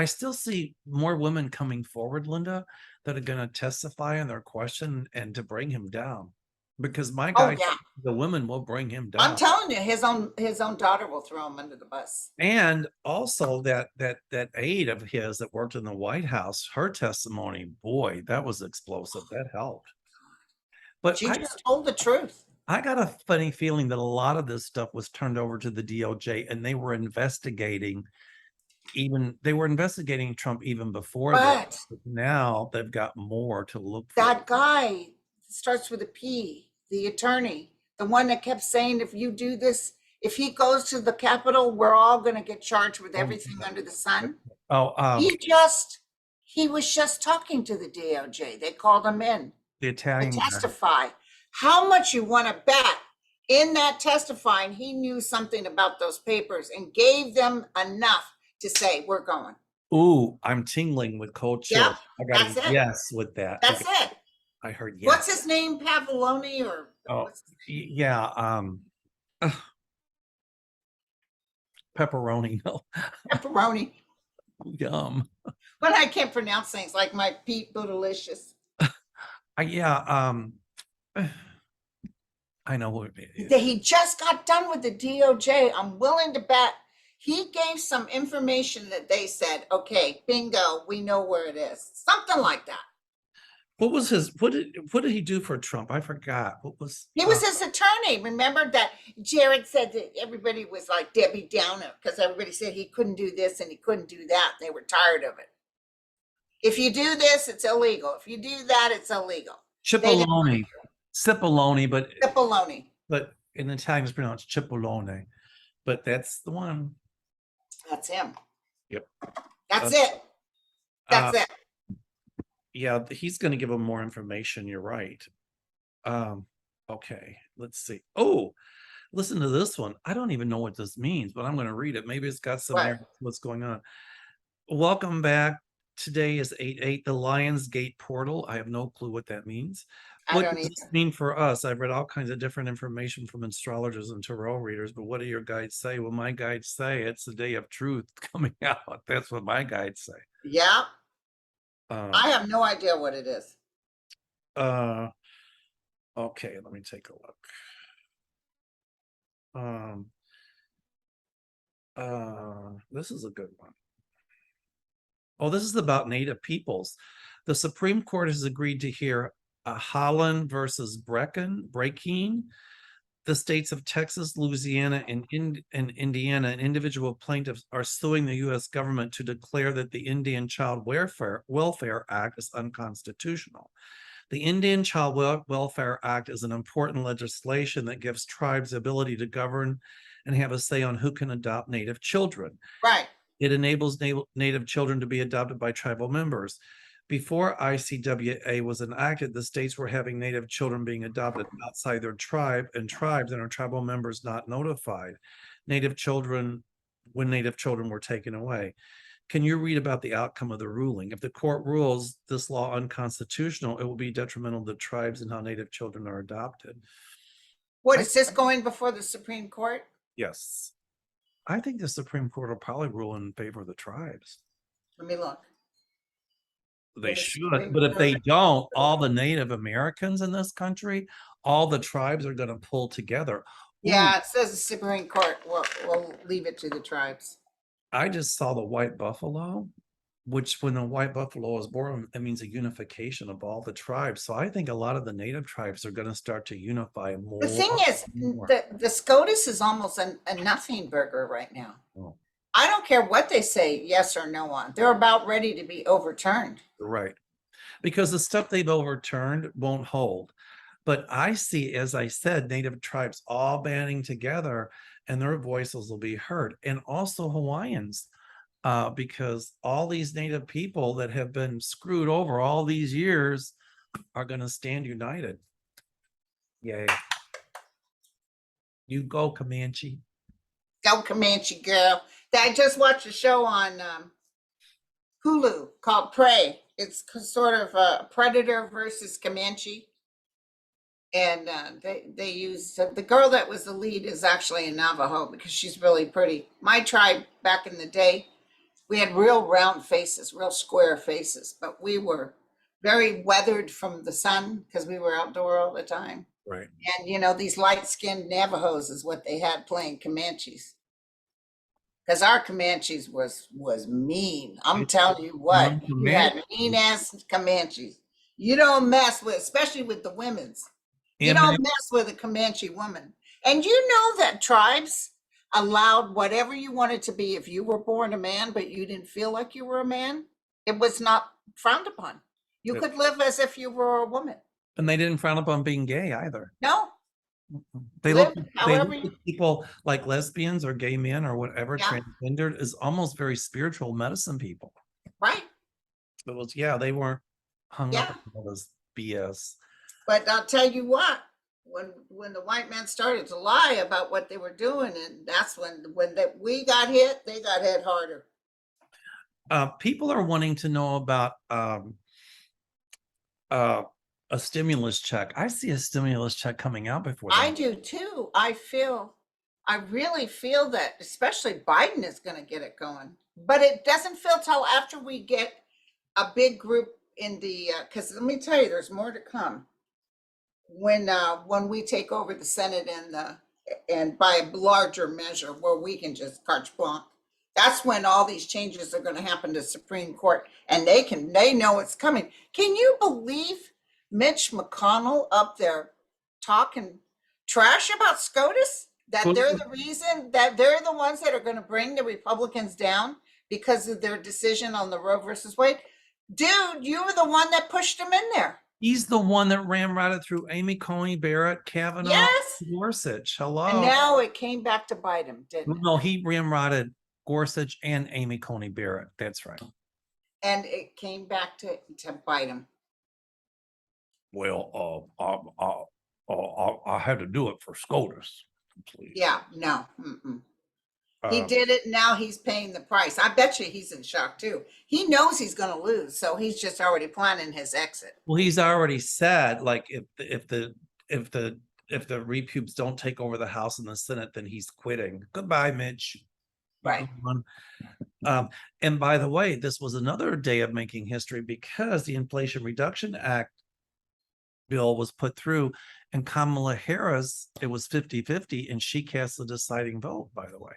still see more women coming forward, Linda, that are going to testify in their question and to bring him down. Because my guy, the women will bring him down. I'm telling you, his own daughter will throw him under the bus. And also that aide of his that worked in the White House, her testimony, boy, that was explosive. That helped. But she just told the truth. I got a funny feeling that a lot of this stuff was turned over to the DOJ, and they were investigating. They were investigating Trump even before that. But now they've got more to look for. That guy starts with a P. The attorney, the one that kept saying, if you do this, if he goes to the Capitol, we're all going to get charged with everything under the sun. He was just talking to the DOJ. They called him in. The Italian to testify. How much you want to bet in that testifying he knew something about those papers and gave them enough to say, we're going. Ooh, I'm tingling with cold chills. Yeah, I got a yes with that. That's it. I heard yes. What's his name? Pavoloni or yeah. Pepperoni. No. Pepperoni. Yum. But I can't pronounce things like my Pete Bootylicious. Yeah. I know who it is. He just got done with the DOJ. I'm willing to bet he gave some information that they said, okay, bingo, we know where it is. Something like that. What was his, what did he do for Trump? I forgot. What was he was his attorney. Remember that Jared said that everybody was like Debbie Downer because everybody said he couldn't do this and he couldn't do that. They were tired of it. If you do this, it's illegal. If you do that, it's illegal. Cipollone. Cipollone, but Cipollone. But in Italian it's pronounced Cipollone. But that's the one. That's him. Yep. That's it. That's it. Yeah, he's going to give them more information. You're right. Okay, let's see. Oh, listen to this one. I don't even know what this means, but I'm going to read it. Maybe it's got some what's going on. Welcome back. Today is 8/8, the Lionsgate portal. I have no clue what that means. What does this mean for us? I've read all kinds of different information from astrologers and tarot readers, but what do your guides say? Well, my guides say it's the day of truth coming out. That's what my guides say. Yeah. I have no idea what it is. Okay, let me take a look. This is a good one. Oh, this is about Native peoples. The Supreme Court has agreed to hear Holland versus Brecken. The states of Texas, Louisiana, and Indiana, and individual plaintiffs are suing the U.S. government to declare that the Indian Child Welfare Act is unconstitutional. The Indian Child Welfare Act is an important legislation that gives tribes the ability to govern and have a say on who can adopt Native children. Right. It enables Native children to be adopted by tribal members. Before ICWA was enacted, the states were having Native children being adopted outside their tribe and tribes and our tribal members not notified. Native children, when Native children were taken away. Can you read about the outcome of the ruling? If the court rules this law unconstitutional, it will be detrimental to tribes and how Native children are adopted. What is this going before the Supreme Court? Yes. I think the Supreme Court will probably rule in favor of the tribes. Let me look. They should, but if they don't, all the Native Americans in this country, all the tribes are going to pull together. Yeah, it says the Supreme Court will leave it to the tribes. I just saw the white buffalo, which when the white buffalo is born, it means a unification of all the tribes. So I think a lot of the Native tribes are going to start to unify more. The thing is, the SCOTUS is almost a nothing burger right now. Oh. I don't care what they say yes or no on. They're about ready to be overturned. Right. Because the stuff they've overturned won't hold. But I see, as I said, Native tribes all banding together and their voices will be heard. And also Hawaiians, because all these Native people that have been screwed over all these years are going to stand united. Yay. You go, Comanche. Go, Comanche girl. I just watched a show on Hulu called Prey. It's sort of a Predator versus Comanche. And they used the girl that was the lead is actually a Navajo because she's really pretty. My tribe back in the day, we had real round faces, real square faces, but we were very weathered from the sun because we were outdoor all the time. Right. And you know, these light-skinned Navajos is what they had playing Comanches. Because our Comanches was mean. I'm telling you what, you had mean ass Comanches. You don't mess with, especially with the women's. You don't mess with a Comanche woman. And you know that tribes allowed whatever you wanted to be. If you were born a man, but you didn't feel like you were a man, it was not frowned upon. You could live as if you were a woman. And they didn't frown upon being gay either. No. They look at people like lesbians or gay men or whatever, transgendered, is almost very spiritual medicine people. Right. It was, they weren't hung up on all this BS. But I'll tell you what, when the white man started to lie about what they were doing, and that's when we got hit, they got hit harder. People are wanting to know about a stimulus check. I see a stimulus check coming out before. I do too. I really feel that, especially Biden is going to get it going, but it doesn't feel till after we get a big group in the, because let me tell you, there's more to come. When we take over the Senate and by a larger measure where we can just carte blanche, that's when all these changes are going to happen to Supreme Court, and they know it's coming. Can you believe Mitch McConnell up there talking trash about SCOTUS? That they're the reason, that they're the ones that are going to bring the Republicans down because of their decision on the Roe versus Wade. Dude, you were the one that pushed him in there. He's the one that ramrodded through Amy Coney Barrett, Kavanaugh, Gorsuch. Hello. And now it came back to bite him, didn't it? No, he ramrodded Gorsuch and Amy Coney Barrett. That's right. And it came back to bite him. Well, I had to do it for SCOTUS. Please. Yeah, no. He did it. Now he's paying the price. I bet you he's in shock too. He knows he's going to lose, so he's just already planning his exit. Well, he's already said, like, if the repubes don't take over the House and the Senate, then he's quitting. Goodbye, Mitch. Right. And by the way, this was another day of making history because the Inflation Reduction Act bill was put through, and Kamala Harris, it was 50-50, and she cast the deciding vote, by the way.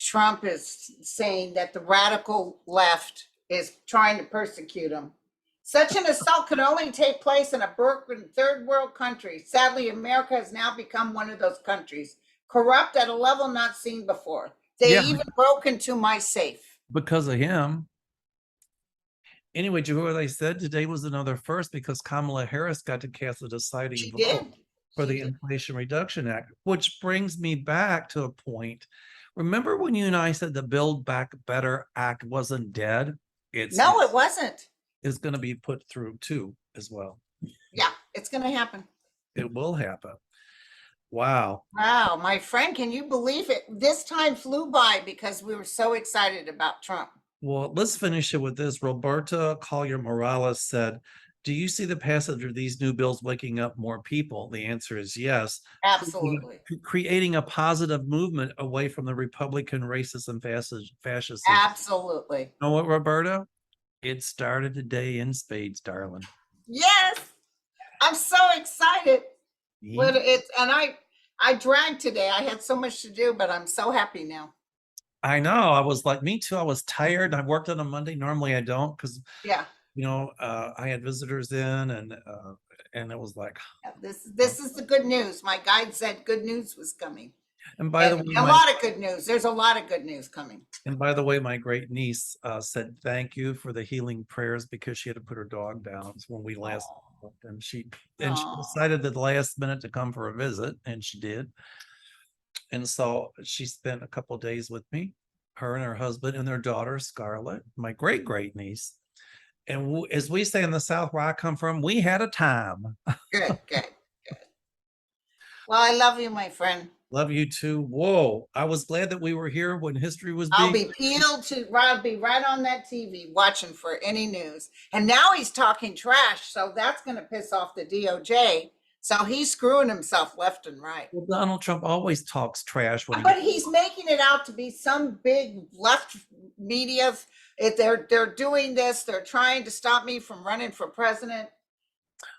Trump is saying that the radical left is trying to persecute him. Such an assault could only take place in a broken third world country. Sadly, America has now become one of those countries, corrupt at a level not seen before. They even broke into my safe. Because of him. Anyway, do you hear what I said? Today was another first because Kamala Harris got to cast a deciding vote for the Inflation Reduction Act, which brings me back to a point. Remember when you and I said the Build Back Better Act wasn't dead? No, it wasn't. is going to be put through too, as well. Yeah, it's going to happen. It will happen. Wow. Wow, my friend, can you believe it? This time flew by because we were so excited about Trump. Well, let's finish it with this. Roberta Collier Morales said, do you see the passage of these new bills waking up more people? The answer is yes. Absolutely. Creating a positive movement away from the Republican racist and fascist. Absolutely. You know what, Roberta? It started today in spades, darling. Yes. I'm so excited. But I dragged today. I had so much to do, but I'm so happy now. I know. I was like, me too. I was tired. I worked on a Monday. Normally I don't, because Yeah. I had visitors in, and it was like, Yeah, this is the good news. My guide said good news was coming. and by the way, a lot of good news. There's a lot of good news coming. And by the way, my great niece said thank you for the healing prayers, because she had to put her dog down when we last looked, and she decided at the last minute to come for a visit, and she did. And so she spent a couple of days with me, her and her husband and their daughter Scarlett, my great niece. And as we say in the South where I come from, we had a time. Good. Well, I love you, my friend. Love you too. Whoa, I was glad that we were here when history was I'll be I'll be right on that TV watching for any news. And now he's talking trash, so that's going to piss off the DOJ. So he's screwing himself left and right. Well, Donald Trump always talks trash but he's making it out to be some big left media. If they're doing this, they're trying to stop me from running for president.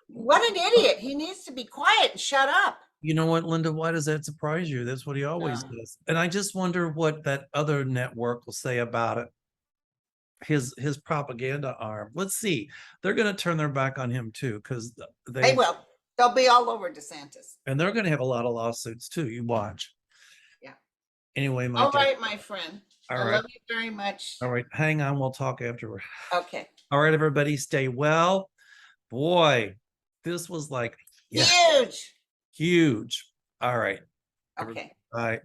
What an idiot. He needs to be quiet and shut up. You know what, Linda, why does that surprise you? That's what he always does. And I just wonder what that other network will say about it. His propaganda arm. Let's see. They're going to turn their back on him too, because they will. They'll be all over DeSantis. And they're going to have a lot of lawsuits too. You watch. Yeah. Anyway, all right, my friend. I love you very much. All right. Hang on. We'll talk afterward. Okay. All right, everybody. Stay well. Boy, this was like huge. Huge. All right. Okay. Bye.